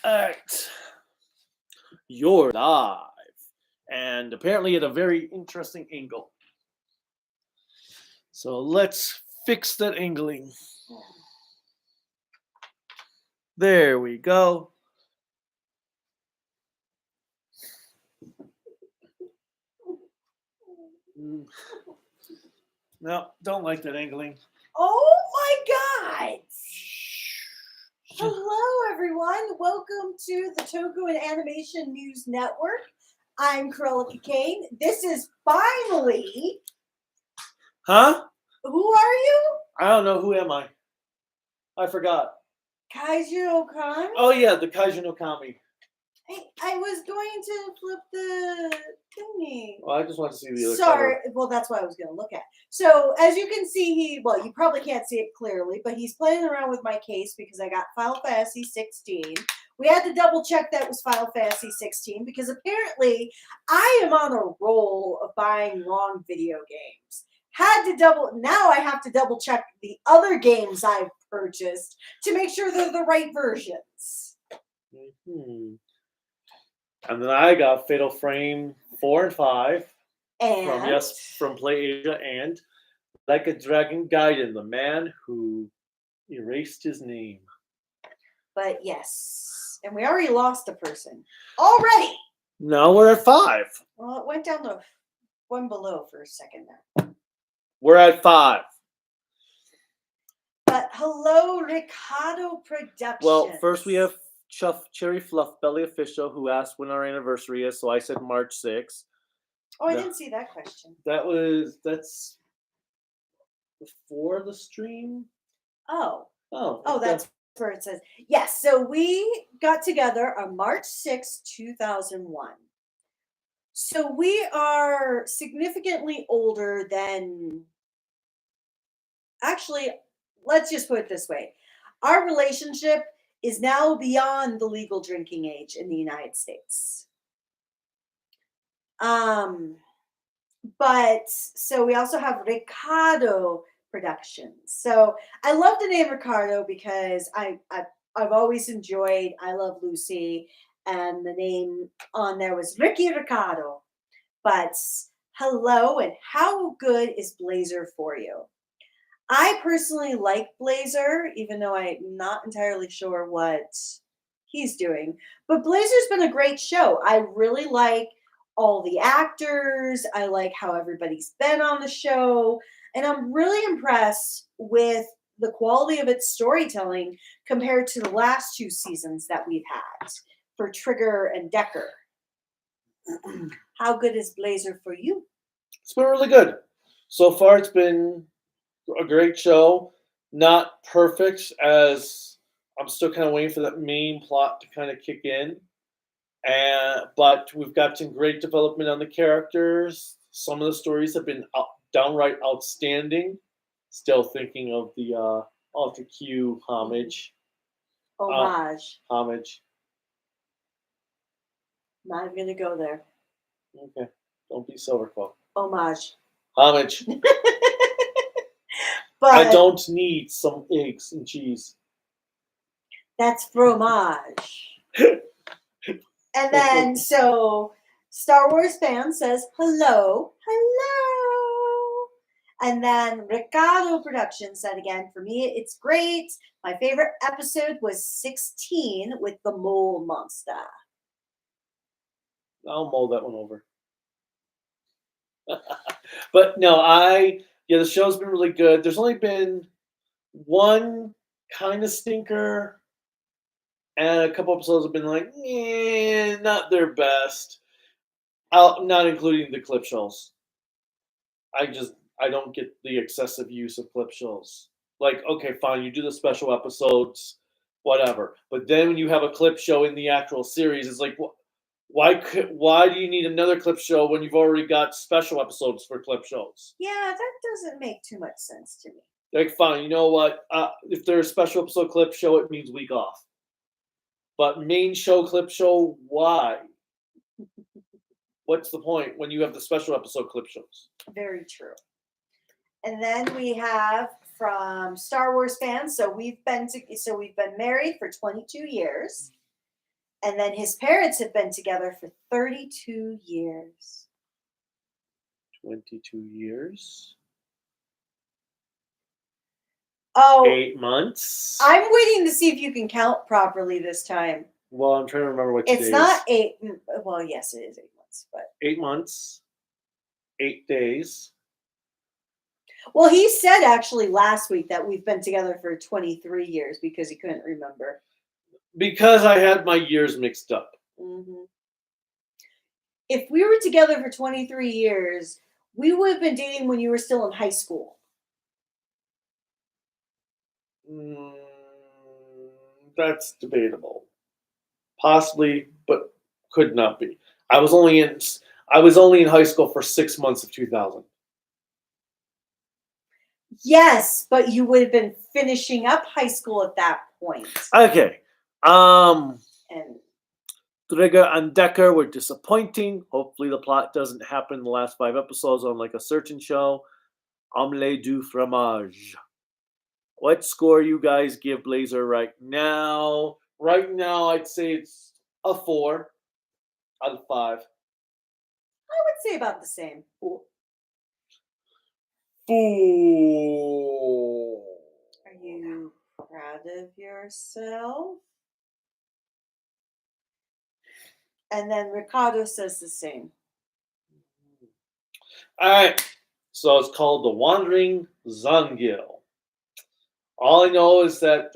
Alright. You're live. And apparently at a very interesting angle. So let's fix that angling. There we go. No, don't like that angling. Oh my God! Hello, everyone. Welcome to the Toku and Animation News Network. I'm Cruellica Kain. This is finally. Huh? Who are you? I don't know. Who am I? I forgot. Kaiju Okami? Oh, yeah, the Kaiju no Kami. I was going to flip the thingy. Well, I just want to see the other Sorry. cover. Well, that's what I was going to look at. So, as you can see, you probably can't see it clearly, but he's playing around with my case because I got Final Fantasy 16. We had to double check that was Final Fantasy 16 because apparently I am on a roll of buying long video games. Now I have to double check the other games I've purchased to make sure they're the right versions. Mm-hmm. And then I got Fatal Frame 4 and 5 from Play Asia, and Like a Dragon Gaiden, the man who erased his name. But yes, and we already lost a person. Already! Now we're at 5. Well, it went down to one below for a second there. We're at 5. But hello, Ricardo Productions. Well, first we have Cherry Fluff Belly Official, who asked when our anniversary is, so I said March 6th. Oh, I didn't see that question. That's before the stream? Oh, that's where it says. Yes, so we got together on March 6th, 2001. So we are significantly older than... Actually, let's just put it this way. Our relationship is now beyond the legal drinking age in the United States. But so we also have Ricardo Productions. So I love the name Ricardo because I've always enjoyed I Love Lucy, and the name on there was Ricky Ricardo. But hello, and how good is Blazar for you? I personally like Blazar, even though I'm not entirely sure what he's doing. But Blazar's been a great show. I really like all the actors. I like how everybody's been on the show. And I'm really impressed with the quality of its storytelling compared to the last 2 seasons that we've had for Trigger and Decker. How good is Blazar for you? It's been really good. So far, it's been a great show. Not perfect, as I'm still kind of waiting for that main plot to kind of kick in. But we've got some great development on the characters. Some of the stories have been downright outstanding. Still thinking of the Ultra Q homage. Homage. Not even going to go there. Okay. Don't be Silverclaw. Homage. But I don't need some eggs and cheese. That's fromage. And then, so, Star Wars fan says, hello. And then Ricardo Productions said again, for me, it's great. My favorite episode was 16 with the mole monster. I'll mull that one over. But no, the show's been really good. There's only been one kind of stinker, and a couple episodes have been like, not their best. Not including the clip shows. I don't get the excessive use of clip shows. Like, okay, fine, you do the special episodes, whatever. But then when you have a clip show in the actual series, it's like, why do you need another clip show when you've already got special episodes for clip shows? Yeah, that doesn't make too much sense to me. Like, fine, you know what? If there's a special episode clip show, it means week off. But main show clip show, why? What's the point when you have the special episode clip shows? Very true. And then we have from Star Wars fans. So we've been married for 22 years. And then his parents have been together for 32 years. 22 years. Oh, 8 months. I'm waiting to see if you can count properly this time. Well, I'm trying to remember what today It's not is. 8. Well, yes, it is 8 months, but 8 months. 8 days. well, he said actually last week that we've been together for 23 years because he couldn't remember. Because I had my years mixed up. Mm-hmm. If we were together for 23 years, we would have been dating when you were still in high school. That's debatable. Possibly, but could not be. I was only in high school for 6 months of 2000. Yes, but you would have been finishing up high school at that point. Okay. And Trigger and Decker were disappointing. Hopefully the plot doesn't happen in the last 5 episodes on like a certain show. Omelette du fromage. What score you guys give Blazar right now? Right now, I'd say it's a 4 out of 5. I would say about the same. 4. Are you proud of yourself? And then Ricardo says the same. All right. So it's called The Wandering Zangil. All I know is that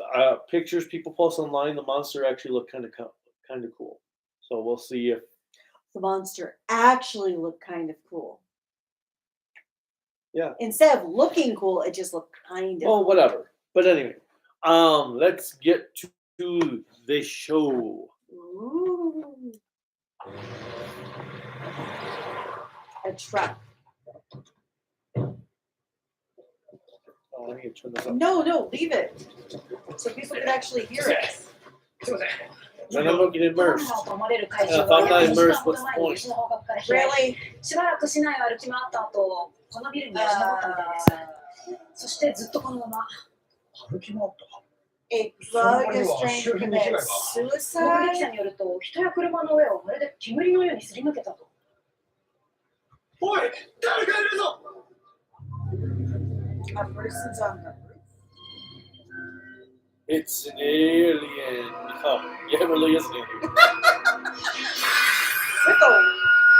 pictures people post online, the monster actually look kind of cool. So we'll see if the monster actually looked kind of cool. Yeah. Instead of looking cool, it just looked kind of. Well, whatever. But anyway, let's get to the show. Ooh. A truck. Oh, I need to turn this up. No, leave it. So people can actually hear it. Then I'm looking immersed. If I'm not immersed, what's the point? Really? A drug is trying to commit suicide? A person's on the roof. It's an alien. Oh, yeah, it really is an alien. With a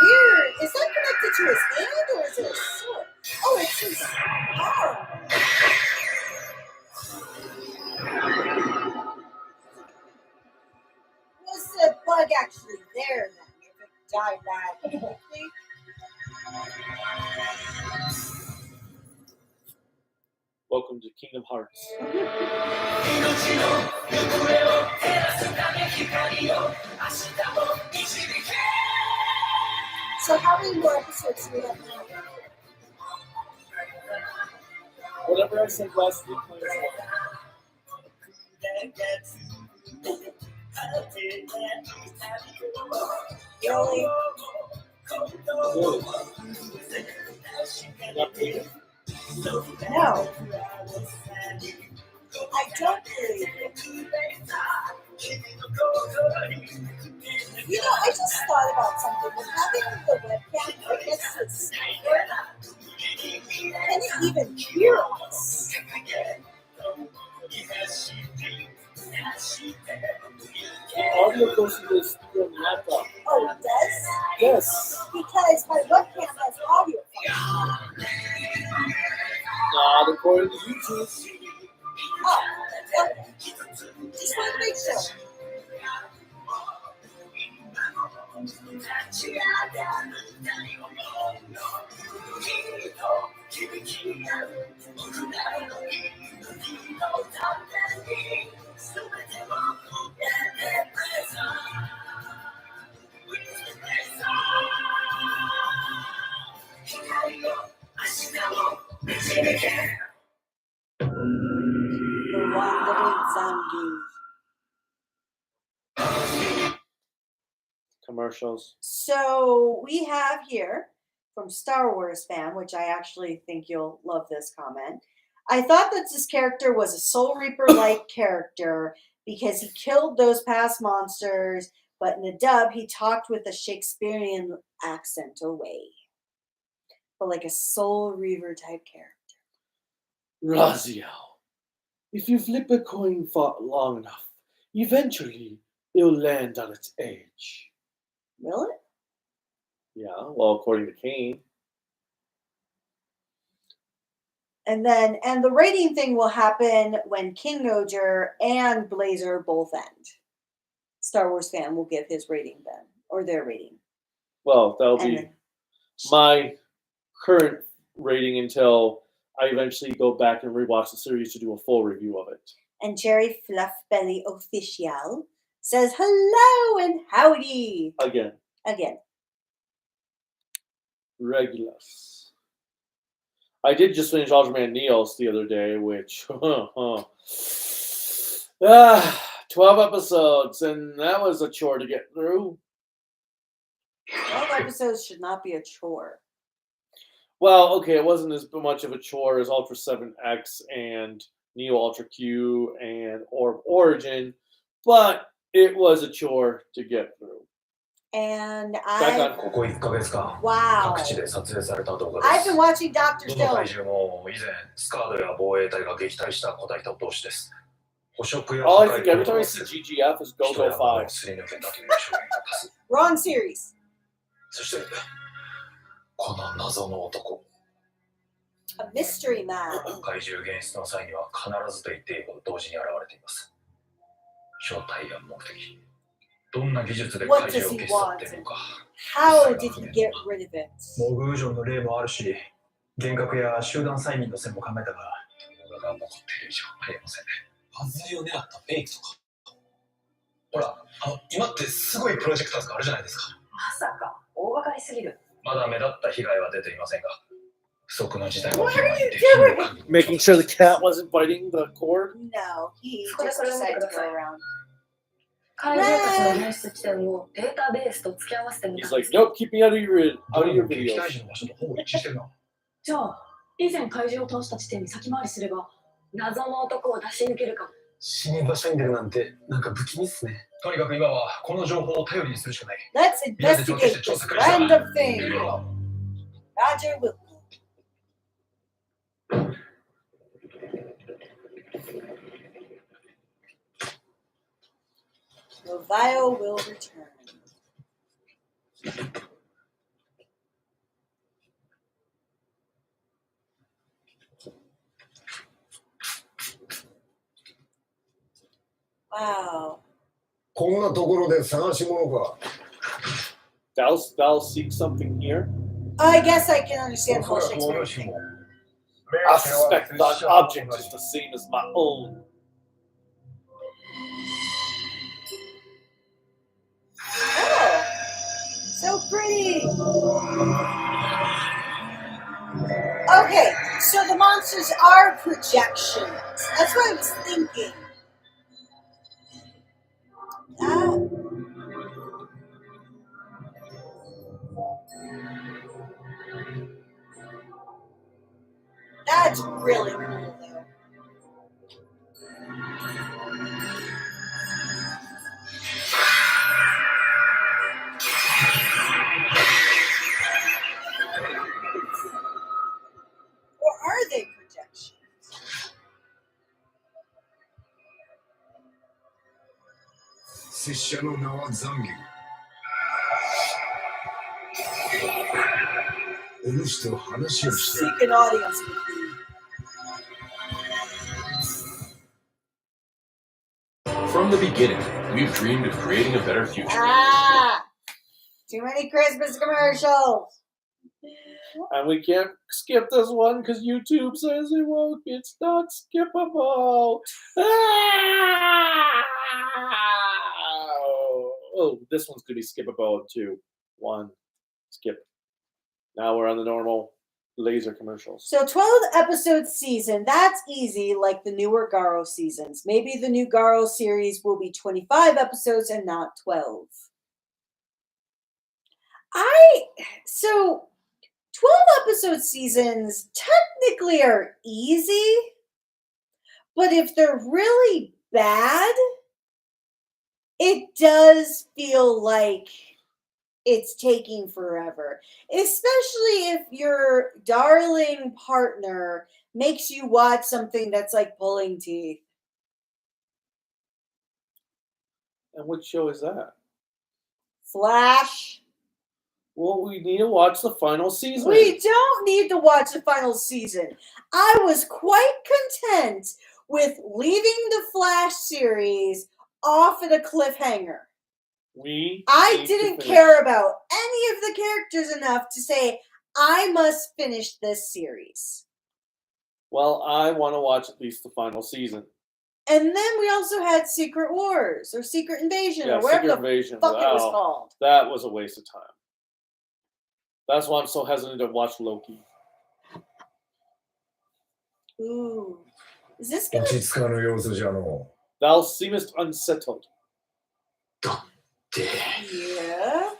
weird. Is that connected to his hand or is it a sword? Oh, it's his arm. Was the bug actually there then? If it died that quickly? Welcome to Kingdom Hearts. So how many more episodes do we have now? Whatever I said last week. Really? No. I don't believe it. You know, I just thought about something. With having the webcam, I guess it's can it even hear us? The audio goes to the speaker on the laptop. Oh, it does? Yes. Because my webcam has audio. Not according to YouTube. Oh, okay. Just want to make sure. The wandering zombie. Commercials. So we have here from Star Wars fan, which I actually think you'll love this comment. I thought that this character was a Soul Reaper-like character because he killed those past monsters But in the dub, he talked with a Shakespearean accent or way. But like a Soul Reaver type character. Raziel, if you flip a coin for long enough, eventually it'll land on its edge. Really? Yeah, well, according to Kain. And the rating thing will happen when King Oger and Blazar both end. Star Wars fan will give his rating then, or their rating. Well, that'll And be then- my current rating until I eventually go back and rewatch the series to do a full review of it. And Jerry Fluffbelly Official says hello and howdy. Again, Regulus. I did just finish Ultraman Neos the other day, which 12 episodes, and that was a chore to get through. 12 episodes should not be a chore. Well, okay, it wasn't as much of a chore as Ultra 7X and Neo Ultra Q and Orb Origin, but it was a chore to get through. And Back on. ここ1ヶ月間、 wow. 各地で撮影された動画で I've す。 been watching Dr. どの怪 Stone. 獣も以前、スカードや防衛隊が撃退した個体と同士です。捕食や All 破 I 壊 think every 行 time 動 I を see せず、 GGF is 人 GoGo や物を 5. すり抜けたという証言が多数。 Wrong series. そして、この謎の男、 A mystery man. 怪獣現出の際には必ずと言っていいほど同時に現れています。正体や目的、どんな技術で怪 What 獣 does を he 消し去っ want? ているのか。 How did he get rid of it? モグージョンの例もあるし、幻覚や集団催眠の線も考えたが、動画が残っている以上ありえませんね。外れを狙ったフェイクとか。ほら、今ってすごいプロジェクターズがあるじゃないですか。まさか、大掛かりすぎる。まだ目立った被害は出ていませんが、不測の事態 What は are you できる限り Making sure the cat wasn't biting the cord. No, he これ just これ decided to 見てくだ go さい。 around. 怪獣たちの現出地点をデータベースと付け合わせてみた He's んで like, す。 nope, keep me out of your 撃退 videos. 時の場所とほぼ一致してるな。じゃあ、以前怪獣を倒した地点に先回りすれば、謎の男を出し抜けるかも。死に場所に出るなんて、なんか不気味っすね。とにかく今はこの情報を頼りにするしかない。 Let's investigate this random thing. Roger Wilson. Rovio will return. Wow. こんなところで探し物か。Thou seek something here? I guess I can understand the whole おそらく Shakespeare お主 thing. も I suspect that object is the same as my own. Oh, so pretty. Okay, so the monsters are projections. That's what I was thinking. Ah. That's really cool, though. Or are they projections? 拙者の名はザンギル。お主と話をしたい。 Seek an audience with me. From the beginning, we've dreamed of creating a better future. Ah! Too many Christmas commercials. And we can't skip this one because YouTube says it won't. It's not skippable. Ah! Oh, this one's going to be skippable too. One. Skip. Now we're on the normal laser commercials. So 12 episode season, that's easy, like the newer Garo seasons. Maybe the new Garo series will be 25 episodes and not 12. So 12 episode seasons technically are easy, but if they're really bad, It does feel like it's taking forever, especially if your darling partner makes you watch something that's like pulling teeth. And what show is that? Flash. Well, we need to watch the final season. We don't need to watch the final season. I was quite content with leaving the Flash series off at a cliffhanger. I didn't care about any of the characters enough to say, I must finish this series. Well, I want to watch at least the final season. And then we also had Secret Wars or Secret Invasion Yeah, or whatever Secret the Invasion. fuck it was called. That was a waste of time. That's why I'm so hesitant to watch Loki. Ooh. Is this 落 gonna ち着かぬ様子じゃの Thou seemest unsettled. だって、 Yeah.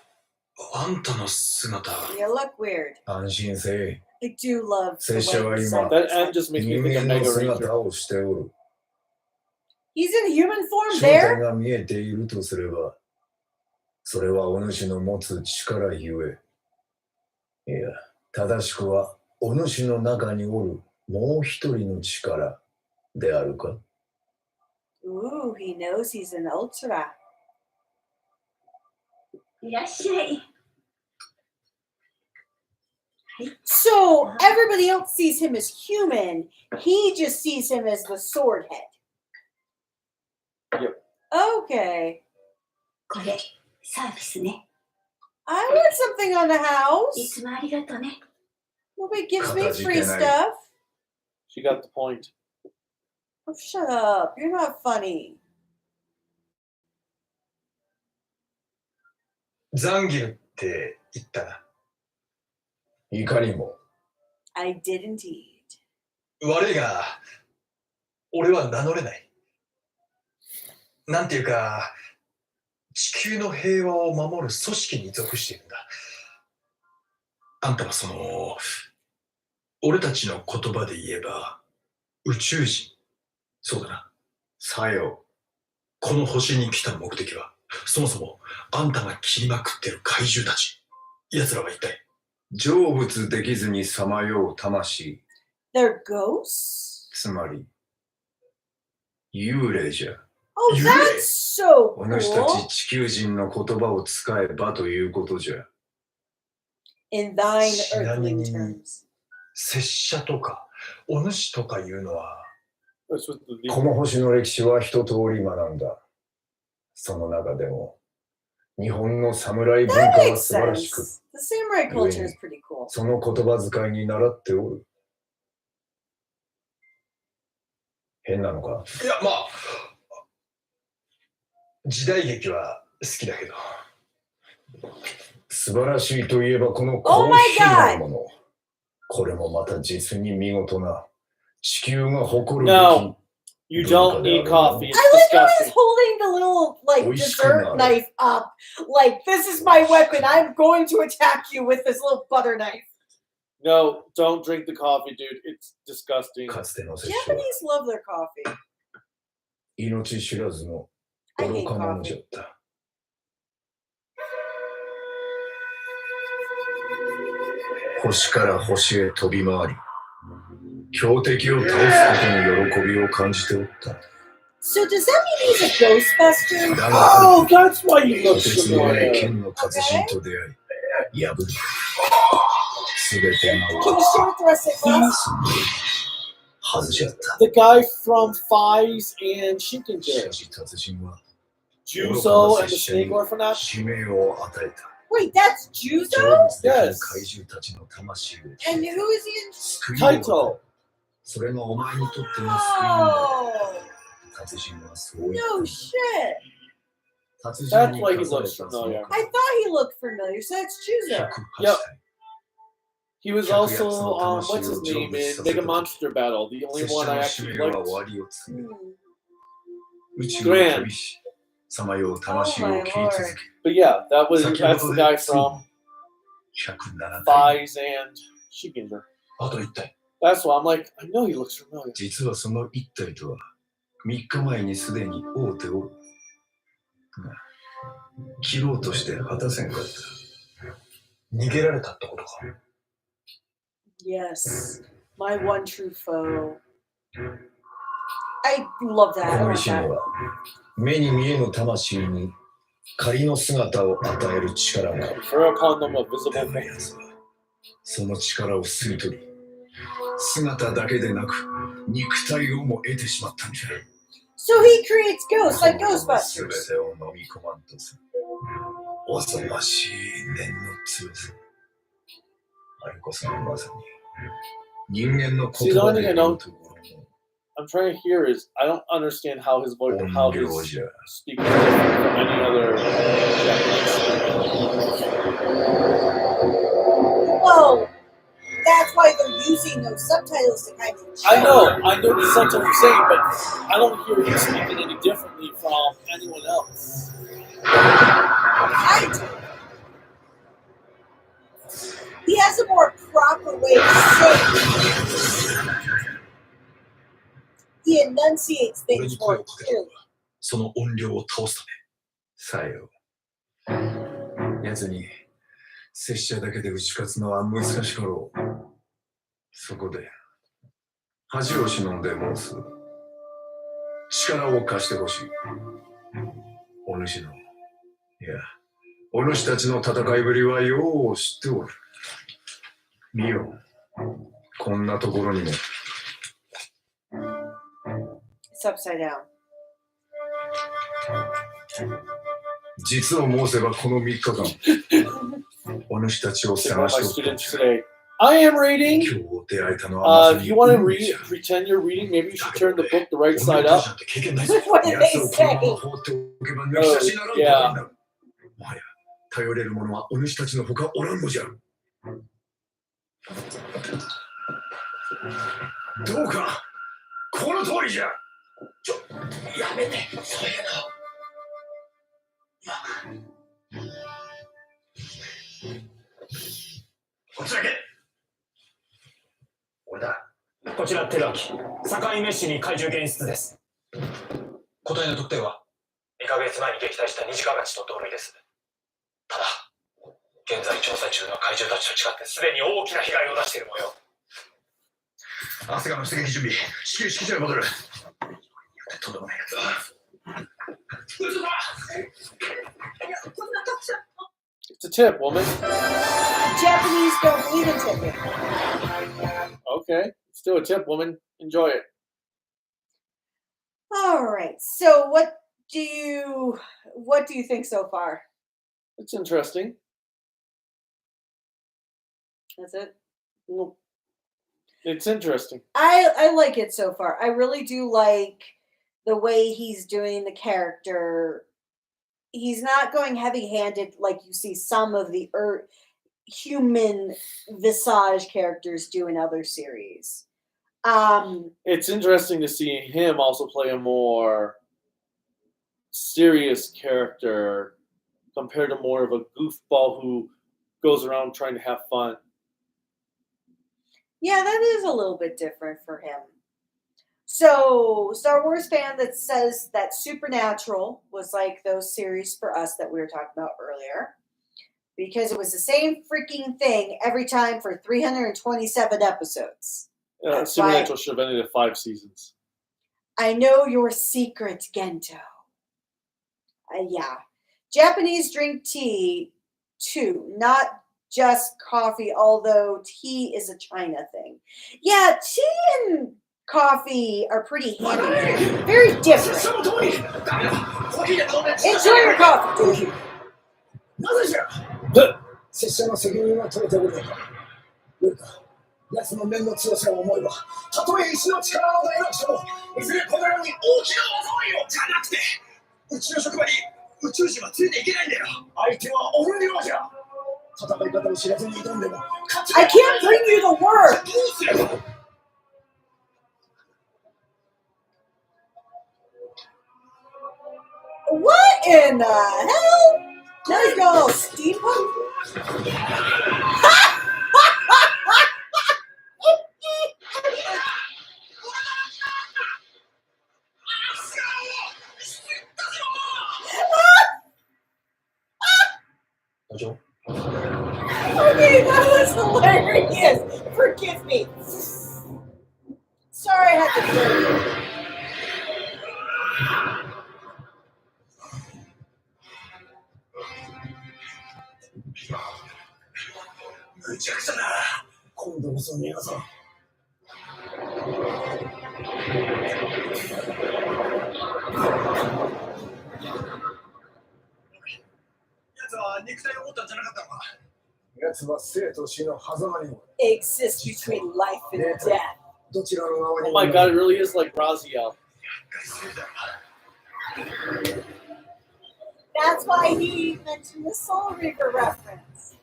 あんたの姿、 You look weird. 安心せ I do love the 拙者は way he 今 said That it. end just い makes me 人 think of 間の Mega Ranger. 姿をしておる He's in human form 正体 there? が見えているとすればそれはお主の持つ力ゆえいや正しくはお主の中におるもう一人の力であるか Ooh, he knows he's an ultra. いらっしゃい。 So everybody else sees him as human. He just sees him as the sword head. Yep. Okay. これ、サービスね。 I want something on the い house. つもありがとね。 Nobody gives me Kataji free kenai. stuff. She got the point. Oh, shut up. You're not funny. ザンギルって言ったな。いかにも I did indeed. 悪いが、俺は名乗れない。なんていうか、地球の平和を守る組織に属しているんだ。あんたはその、俺たちの言葉で言えば、宇宙人。そうだな。さよこの星に来た目的は、そもそもあんたが切りまくってる怪獣たち。奴らは一体。成仏できずにさまよう魂 They're ghosts? つまり幽霊じゃ Oh, You that's so お主た cool. ち地球人の言葉を使えばということじゃ In thine ちなみ earthling に terms. 拙者とか、お主とかいうのは、 That's what the この星の歴史は一通り学んだその中でも日本の侍文化 That は makes 素晴らしく sense. The samurai culture is pretty cool. その言葉遣いに習っておる変なのかいや、まあ、時代劇は好きだけど。素晴らしいといえばこの Oh コー my ヒー God のものこれもまた実に見事な地球が誇るべき No. You don't need coffee. It's I like how he's disgusting. holding the little like Oishikaru. dessert knife up. Like, this is my weapon. I'm going to attack you with this little butter knife. No, don't drink the coffee, dude. It's disgusting. かつての拙者は Japanese love their coffee. 命知らずの愚か者じゃった星から星へ飛び回り強敵を倒すことに喜びを感じておった So does that mean he's a Ghostbuster? だが Oh, that's why you と look てつもない familiar. 剣の達人と出会い破るすべてが Can 終 you わ share with the rest of us? ったはずじゃった The guy from Fies and し Shinkenger. かし達人は Juzo and the Snake Orphanage. 使命を与えた Wait, that's 成 Juzo? 仏できる Yes. 怪獣たちの魂を And who is he in? 救いを与え Taito. それがお前にとっての救いなんだ Oh, 達人はそう言った no shit. 達人 That's に why he 課され looks たその familiar. I thought he looked familiar, so that's Juzo. 108 Yep. 体 He was also what's his name in Mega Monster Battle, the only 拙 one 者 I の使 actually 命は liked. 終わりを告げ Hmm. 宇宙を旅しさまよう魂を切り続け But yeah, that's the 先ほど guy でついに from 107体 Fies and Shinkenger. あと一体。 That's why I'm like, I know he looks familiar. 実はその一体とは3日前にすでに会うておる切ろうとして果たせんかった。逃げられたってことか。Yes, my one true foe. I love that. I この love 石に that. は目に見えぬ魂に仮の姿を与える力がある。 Confer upon them a だ visible が form. 奴はその力を吸い取り、姿だけでなく肉体をも得てしまったんじゃ。 So he creates ghosts like 全 Ghostbusters. てを飲み込まんとする恐ろしい念の強さ。あれこそがまさに人間の言葉で言うところの I'm trying to hear is I don't understand how his voice, how 音 his 量じゃ。 speaking is different from any other Japanese. Well, that's why they're using those subtitles to kind of. I know the sentence you're saying, but I don't hear him speaking any differently from anyone else. I do. He has a more proper way of saying it. He enunciates 俺に things 声 more をかけたの clearly. はその音量を倒すため。さよ。奴に拙者だけで打ち勝つのは難しかろう。そこで恥を忍んで申す。力を貸してほしい。お主の、いや、お主たちの戦いぶりはよう知っておる。見よ、こんなところにも。It's upside down. 実を申せばこの3日間、お主たちを One 探 of my しておった。 students today. I am reading. 今日出会えたのはまさ If に you want to 運 read, じゃ。 pretend you're reading. Maybe you should turn the book the right 俺 side の父 up. ちゃんって経験ないぞ。 What did 奴 they をこのま say? ま放っておけば抜き差しならんことになる。もはや頼れる者はお主たちのほかおらんのじゃ。どうかこの通りじゃ。やめて、そういうの。こっちだけ。俺だ。こちら寺脇、境メッシュに怪獣現出です。個体の特定は2ヶ月前に撃退したニジカガチと同類です。ただ、現在調査中の怪獣たちと違ってすでに大きな被害を出している模様。汗がの出撃準備。至急式場へ戻る。とんでもないやつだ。 It's a tip, woman. Japanese don't believe in tipping. Okay, still a tip, woman. Enjoy it. All right. So what do you think so far? It's interesting. That's it. Well, it's interesting. I like it so far. I really do like the way he's doing the character. He's not going heavy-handed like you see some of the human visage characters do in other series. It's interesting to see him also play a more serious character compared to more of a goofball who goes around trying to have fun. Yeah, that is a little bit different for him. So, Star Wars fan that says that Supernatural was like those series for us that we were talking about earlier, because it was the same freaking thing every time for 327 episodes. Supernatural should have ended at 5 seasons. I know your secret, Gento. Yeah. Japanese drink tea, too. Not just coffee, although tea is a China thing. Yeah, tea and coffee are pretty handy. Very different. Enjoy your coffee, dude. なぜじゃ。拙者の責任は取れておるのか。よいか。奴の面の強さを思えば、たとえ石の力をないなくしても、いずれこのように大きな技をよじゃなくて、うちの職場に宇宙人はついていけないんだよ。相手は音量じゃ。戦い方を知らずに挑んでも、I can't bring you the word. どうすれば。What in the hell? Now he's got a little steampunk. の情 Okay, that was hilarious. Forgive me. Sorry I had to kill you. むちゃくちゃだ。今度こそ逃がそう。奴は肉体を持ったんじゃなかったのか。奴は生と死の狭間にも。 Exists between life and death. どちらの側に Oh も。 my god, it really is like Raziel. That's why he mentioned the Soul Reaper reference.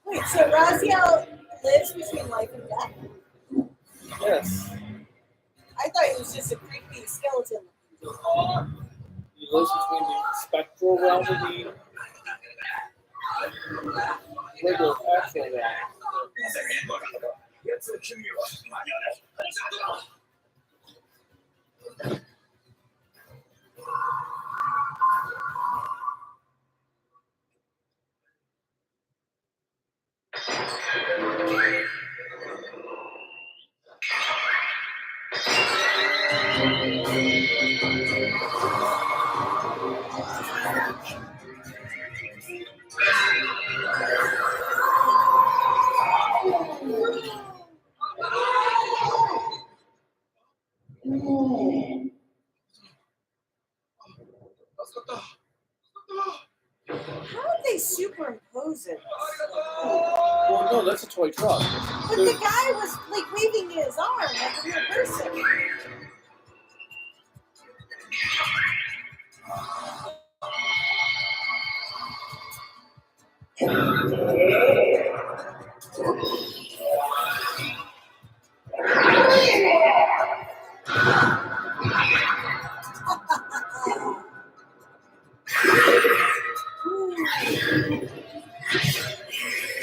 Wait, so Raziel lives between life and death? Yes. I thought he was just a creepy skeleton. He lives between the spectral realm and the regular actual realm. 奴は君は間に合わない。 How would they superimpose it? Well, no, that's a toy truck. But the guy was like waving his arm like a real person.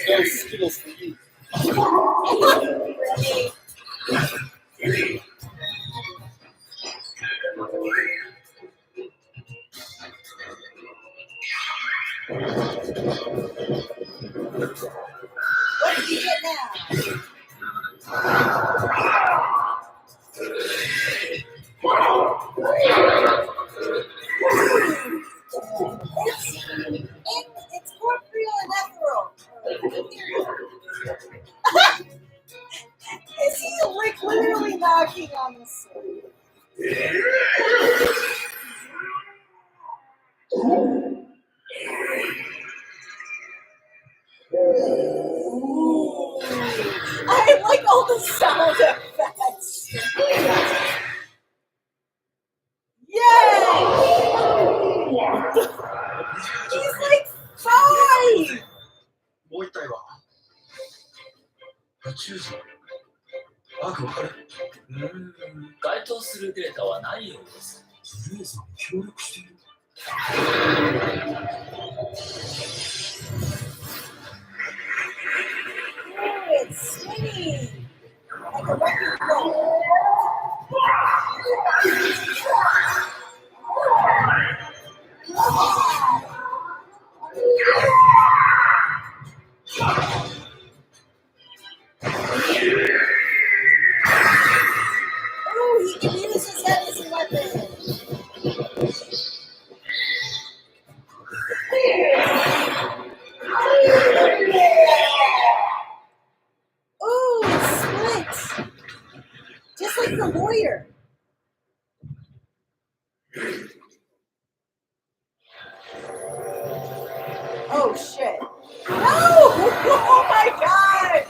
No Skittles for you. Really? What did you get now? It's corporeal and ethereal. Is he like literally knocking on the sword? I like all the sound effects. Yay! He's like 5! もう一体は宇宙人悪魔あれ該当するデータはないようです。ブレーザーも協力している Oh, it's swinging like a record player. Oh, he can use his head as a weapon. Oh, it splits. Just like the lawyer. Oh, shit. No! Oh, my God!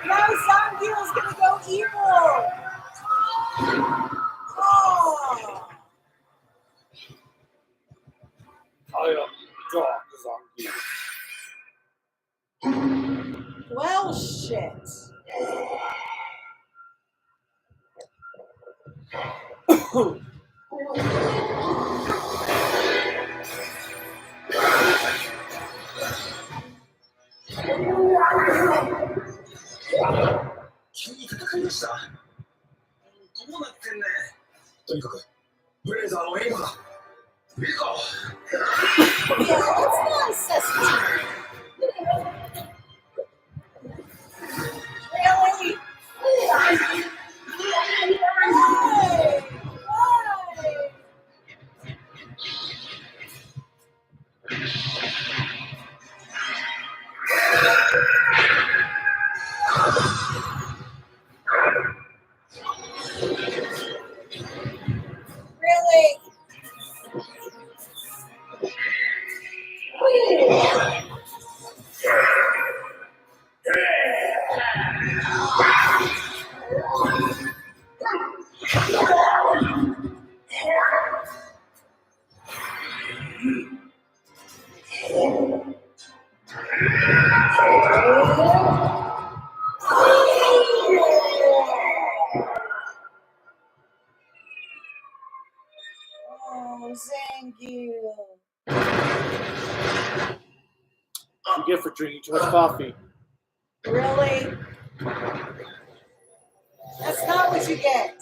Now Zangil's gonna go evil! Oh! I am Dark Zombie. Well, shit.急に戦いましたどうなってんねとにかくブレーザーの援護だ行こう Yeah, let's not necessity. Oh, Zangil. What you get for drinking too much coffee? Really? That's not what you get.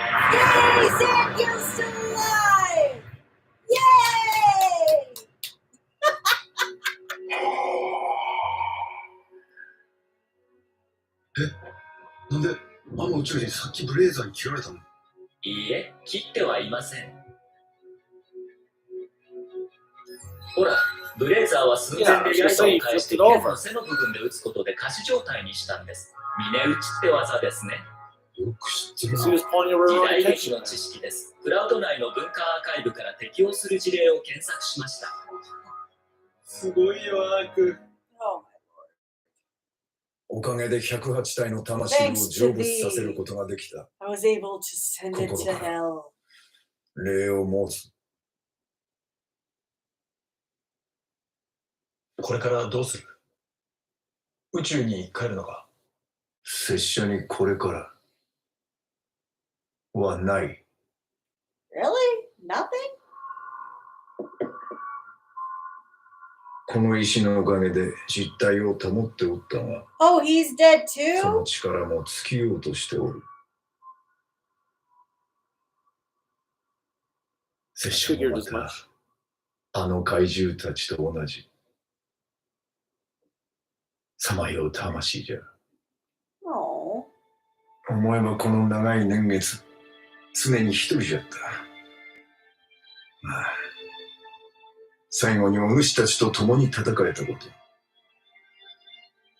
Yay! Zangil's still alive! Yay! なんであの宇宙人さっきブレイザーに切られたの？いいえ、切ってはいません。ほら、ブレイザーは寸前で刃を返して剣の背の部分で撃つことで仮死状態にしたんです。峰打ちって技ですね。よく知ってる He な。 was pointing over 時 her 代劇 attention. の知識です。クラウド内の文化アーカイブから適用する事例を検索しました。すごいよ、アーク。 Oh, おかげで108体の魂を成仏させることができた。 I was able to send it to hell. 礼を申す。これからどうする？宇宙に帰るのか？拙者にこれからはない。 Really? Nothing? この石のおかげで実体を保っておったが、 Oh, he's dead その too? 力も尽きようとしておる。拙者もまたあの怪獣たちと同じさまよう魂じゃ。 Oh. 思えばこの長い年月常に一人じゃった。まあ最後にお主たちと共に戦えたこと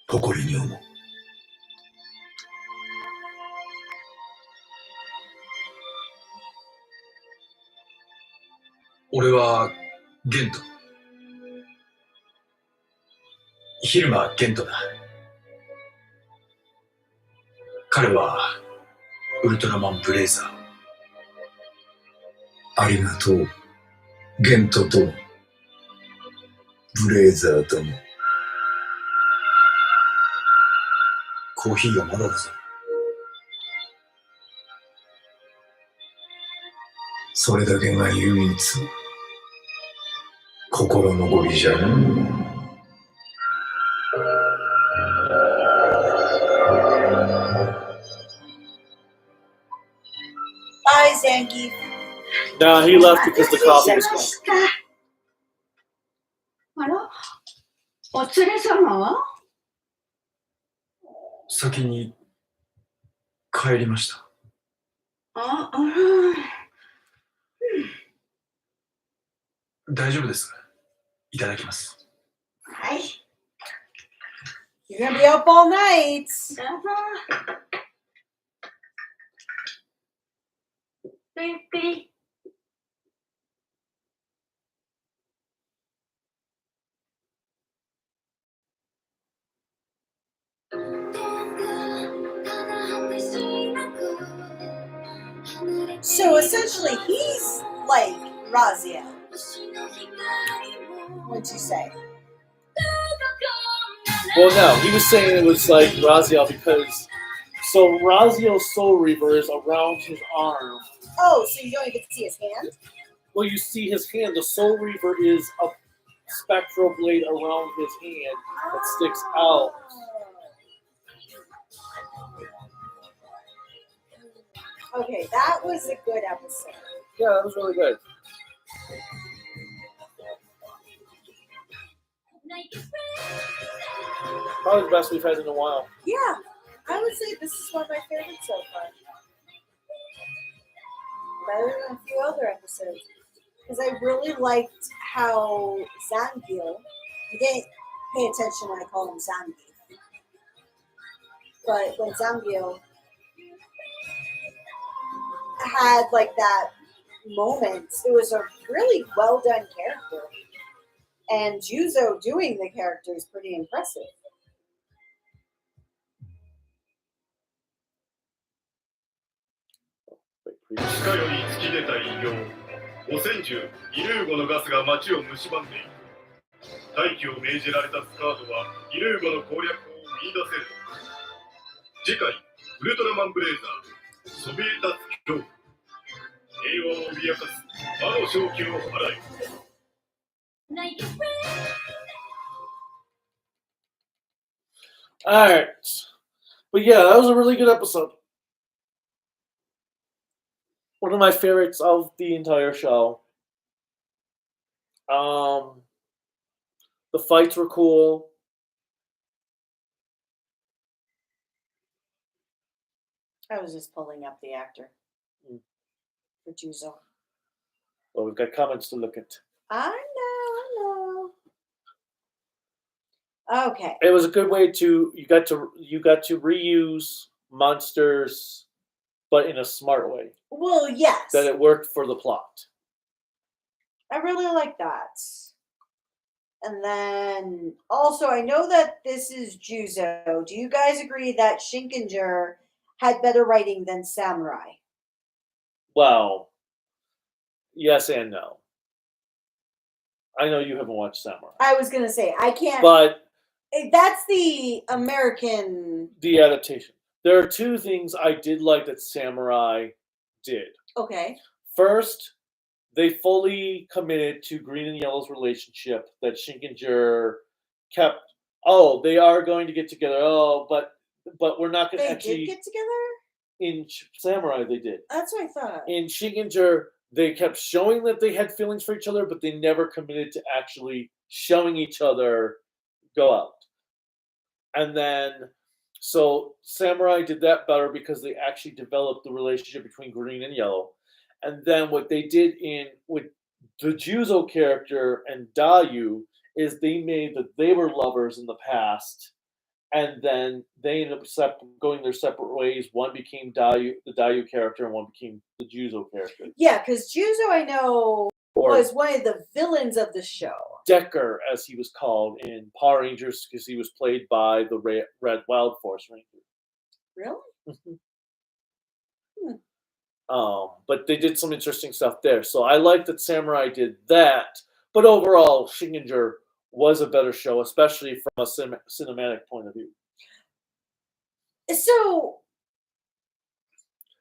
誇りに思う。俺はゲント。昼間ゲントだ。彼はウルトラマンブレイザー。ありがとうゲントとブレイザーとも。コーヒーがまだだぞ。それだけが唯一心残りじゃな。 Bye, Zangief. No, he left because the coffee was gone. あら、お連れ様は？先に帰りました。あら。大丈夫です。いただきます。はい。 You're gonna be up all night. どうぞ。ごゆっくり。So essentially, he's like Raziel. What'd you say? Well, no, he was saying it was like Raziel because so Raziel's Soul Reaver is around his arm. Oh, so you don't even see his hand? Well, you see his hand. The Soul Reaver is a spectral blade around his hand that sticks out. Okay, that was a good episode. Yeah, that was really good. Probably the best we've had in a while. Yeah, I would say this is one of my favorites so far. Better than a few other episodes. Because I really liked how Zangil, you didn't pay attention when I called him Zangief. but when Zangil had like that moment, it was a really well done character. And Juzo doing the character is pretty impressive.地下より突き出た異形、汚染獣イルーゴのガスが街を蝕んでいる。待機を命じられたスカードはイルーゴの攻略法を見出せる。次回ウルトラマンブレイザー、そびえ立つ恐怖、平和を脅かす魔の正気を払え。All right, but yeah, that was a really good episode. One of my favorites of the entire show. The fights were cool. I was just pulling up the actor for Juzo. Well, we've got comments to look at. I know. Okay. It was a good way to you got to reuse monsters, but in a smart way. Well, yes. That it worked for the plot. I really like that. And then also, I know that this is Juzo. Do you guys agree that Shinkenger had better writing than Samurai? Well, yes and no. I know you haven't watched Samurai. I was gonna say I can't. But that's the American. The adaptation. There are two things I did like that Samurai did. Okay. First, they fully committed to Green and Yellow's relationship that Shinkenger kept. Oh, they are going to get together. Oh, but we're not going to actually. They did get together? In Samurai, they did. That's what I thought. In Shinkenger, they kept showing that they had feelings for each other, but they never committed to actually showing each other go out. And then, so Samurai did that better because they actually developed the relationship between Green and Yellow. And then what they did with the Juzo character and Dayu is they made that they were lovers in the past, and then they ended up going their separate ways. One became the Dayu character, and one became the Juzo character. Yeah, because Juzo, I know, was one of the villains of the show. Decker, as he was called in Power Rangers, because he was played by the Red Wild Force Ranger. Really? But they did some interesting stuff there. So I like that Samurai did that. But overall, Shinkenger was a better show, especially from a cinematic point of view. So,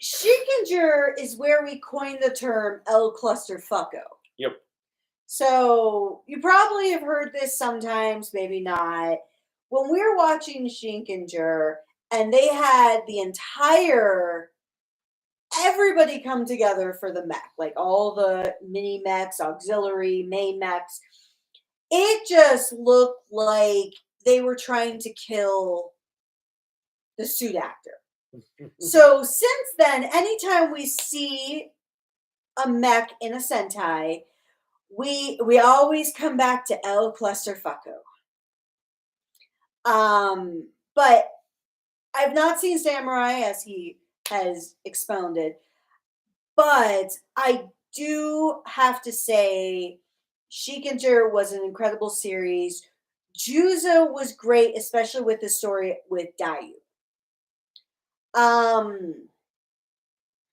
Shinkenger is where we coined the term El Clusterfucko. Yep. So, you probably have heard this sometimes, maybe not. When we were watching Shinkenger, and they had the entire... everybody come together for the mech, like all the mini mechs, auxiliary, main mechs. It just looked like they were trying to kill the suit actor. So since then, anytime we see a mech in a Sentai, we always come back to El Clusterfucko. But I've not seen Samurai, as he has expounded, but I do have to say Shinkenger was an incredible series. Juzo was great, especially with the story with Dayu.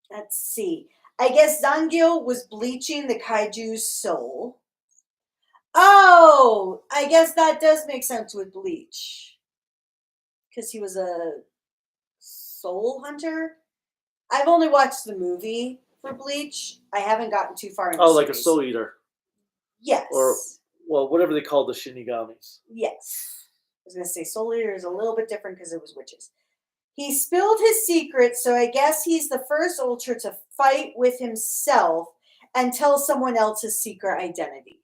Let's see. I guess Zangil was bleaching the kaiju's soul. Oh, I guess that does make sense with Bleach. Because he was a soul hunter. I've only watched the movie for Bleach. I haven't gotten too far into the like a soul eater. Yes. Or, well, whatever they call the Shinigamis. Yes. I was going to say soul eater is a little bit different because it was witches. He spilled his secret, so I guess he's the first Ultra to fight with himself and tell someone else his secret identity.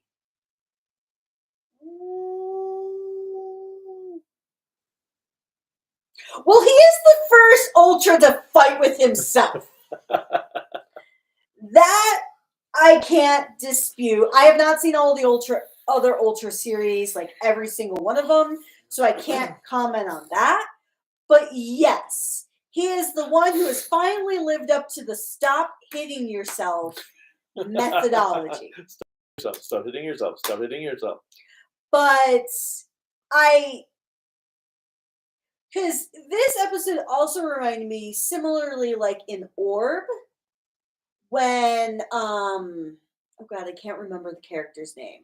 Well, he is the first Ultra to fight with himself. That I can't dispute. I have not seen all the other Ultra series, like every single one of them, so I can't comment on that. But yes, he is the one who has finally lived up to the stop hitting yourself methodology. Stop hitting yourself. Stop hitting yourself. But because this episode also reminded me similarly like in Orb when oh god, I can't remember the character's name.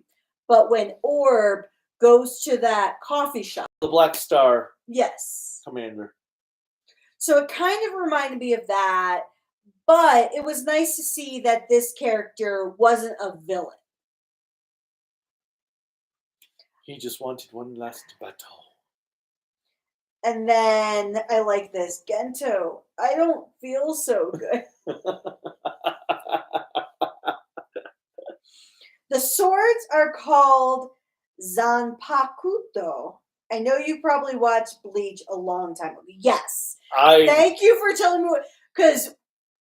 But when Orb goes to that coffee shop. The Black Star Yes. Commander. So it kind of reminded me of that, but it was nice to see that this character wasn't a villain. He just wanted one last battle. And then I like this. Gento, I don't feel so good. The swords are called Zanpakuto. I know you probably watched Bleach a long time ago. Yes. Thank you for telling me because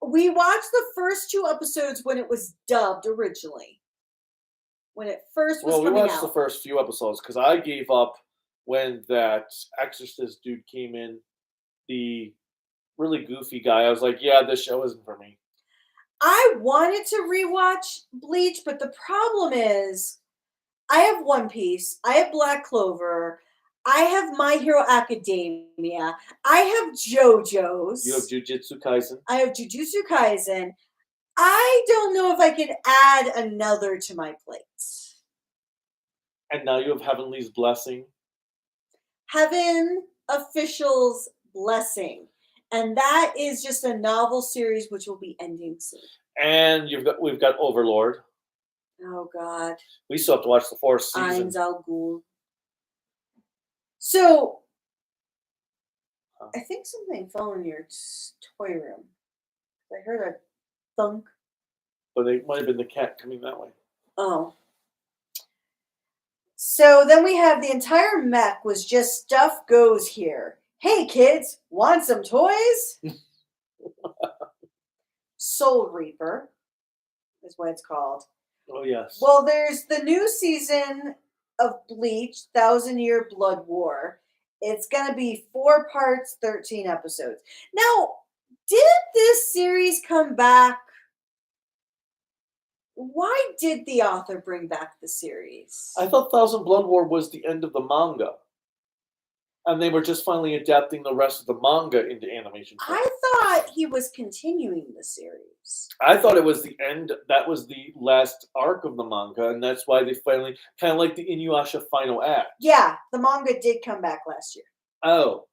we watched the first 2 episodes when it was dubbed originally. When it first was coming out. We watched the first few episodes because I gave up when that Exorcist dude came in, the really goofy guy. I was like, yeah, this show isn't for me. I wanted to rewatch Bleach, but the problem is I have One Piece, I have Black Clover, I have My Hero Academia, I have JoJo's. You have Jujutsu Kaisen. I have Jujutsu Kaisen. I don't know if I could add another to my plate. And now you have Heavenly's Blessing. Heaven Official's Blessing. And that is just a novel series which will be ending soon. And we've got Overlord. Oh God. We still have to watch the 4th season. Ainz Al Ghul. So I think something fell in your toy room. I heard a thunk. But it might have been the cat coming that way. Oh. So then we have the entire mech was just stuff goes here. Hey kids, want some toys? Soul Reaper is what it's called. Oh yes. Well, there's the new season of Bleach, 1,000-Year Blood War. It's gonna be 4 parts, 13 episodes. Now, did this series come back? Why did the author bring back the series? I thought 1,000 Blood War was the end of the manga. And they were just finally adapting the rest of the manga into animation. I thought he was continuing the series. I thought it was the end. That was the last arc of the manga, and that's why they finally, kind of like the Inuyasha final act. Yeah, the manga did come back last year. Oh,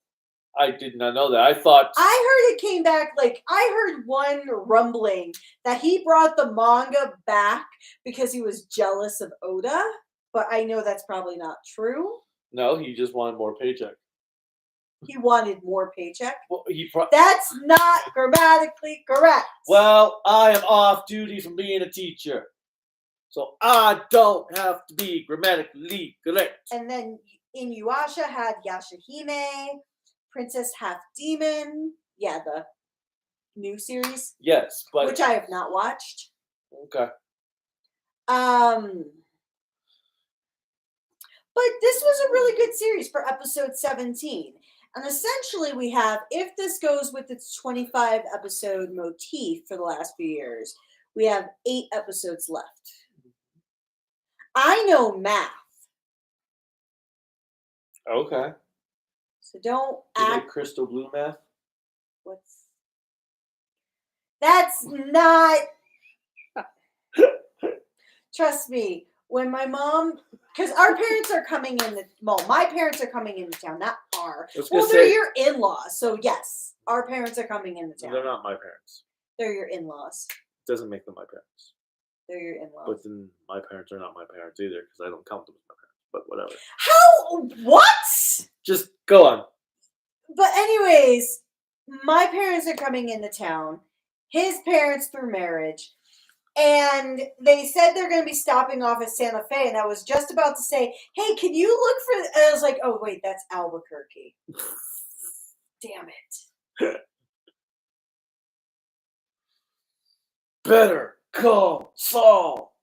I did not know that. I thought... I heard it came back, like, I heard one rumbling that he brought the manga back because he was jealous of Oda, but I know that's probably not true. No, he just wanted more paycheck. He wanted more paycheck? Well, that's not grammatically correct. Well, I am off duty from being a teacher. So I don't have to be grammatically correct. And then Inuyasha had Yashahime, Princess Half Demon. Yeah, the new series. Yes, but... which I have not watched. Okay. But this was a really good series for episode 17. And essentially we have, if this goes with its 25 episode motif for the last few years, we have 8 episodes left. I know math. Okay. So don't act crystal blue math. That's not. Trust me, when my mom, because our parents are coming in my parents are coming into town, not our. Well, they're your in-laws, so yes, our parents are coming into town. They're not my parents. They're your in-laws. Doesn't make them my parents. They're your in-laws. But then my parents are not my parents either because I don't count them as my parents. But whatever. How? What? Just go on. But anyways, my parents are coming into town. His parents through marriage. And they said they're going to be stopping off at Santa Fe. And I was just about to say, hey, can you look for... And I was like, oh, wait, that's Albuquerque. Damn it. Better call Saul.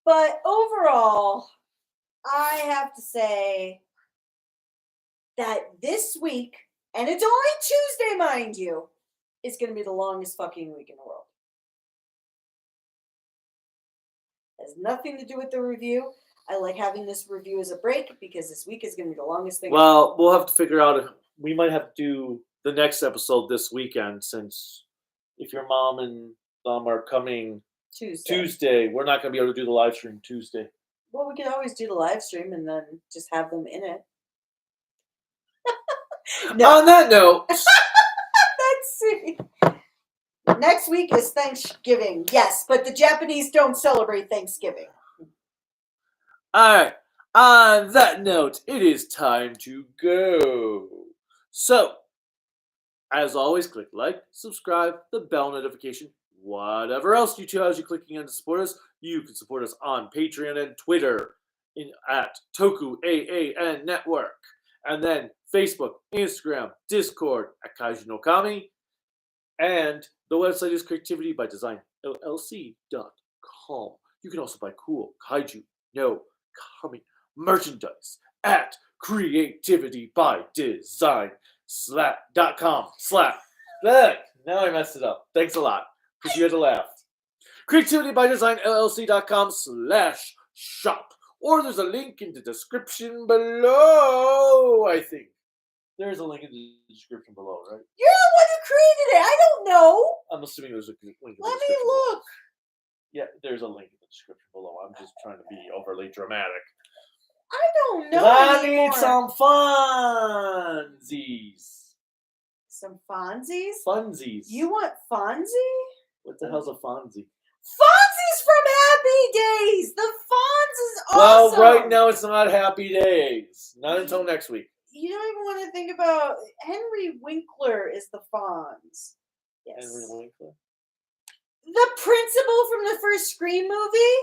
But overall, I have to say that this week and it's only Tuesday, mind you, it's going to be the longest fucking week in the world. Has nothing to do with the review. I like having this review as a break because this week is going to be the longest thing. Well, we'll have to figure out if we might have to do the next episode this weekend, since if your mom and Dom are coming Tuesday, we're not going to be able to do the live stream Tuesday. Well, we could always do the live stream and then just have them in it. On that note, let's see. Next week is Thanksgiving. Yes, but the Japanese don't celebrate Thanksgiving. All right. On that note, it is time to go. So, as always, click like, subscribe, the bell notification, whatever else you choose you're clicking on to support us. You can support us on Patreon and Twitter at Toku AAN Network. And then Facebook, Instagram, Discord at Kaiju no Kami. And the website is creativitybydesign.llc.com. You can also buy cool Kaiju no Kami merchandise at creativitybydesign.com. Look, now I messed it up. Thanks a lot, because you had to laugh. creativitybydesign.llc.com/shop. Or there's a link in the description below, I think. There's a link in the description below, right? You're the one who created it. I don't know. I'm assuming there's a link in the Let description. me look. Yeah, there's a link in the description below. I'm just trying to be overly dramatic. I don't know. I anymore. need some funsies. Some Fonzies? Funsies. You want Fonzie? What the hell's a Fonzie? Fonzie's from Happy Days. The Fonz is awesome. Well, right now it's not Happy Days. Not until next week. You don't even want to think about Henry Winkler is the Fonz. Yes. Henry Winkler? The principal from the first Scream movie?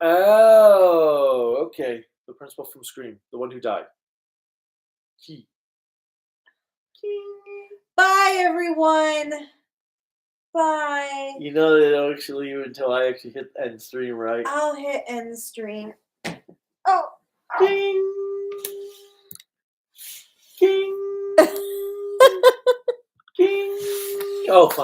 Oh, okay. The principal from Scream. The one who died. Bye, everyone. Bye. You know they don't actually leave until I actually hit end stream, right? I'll hit end stream. Oh. Ding. King. King. Oh, fine.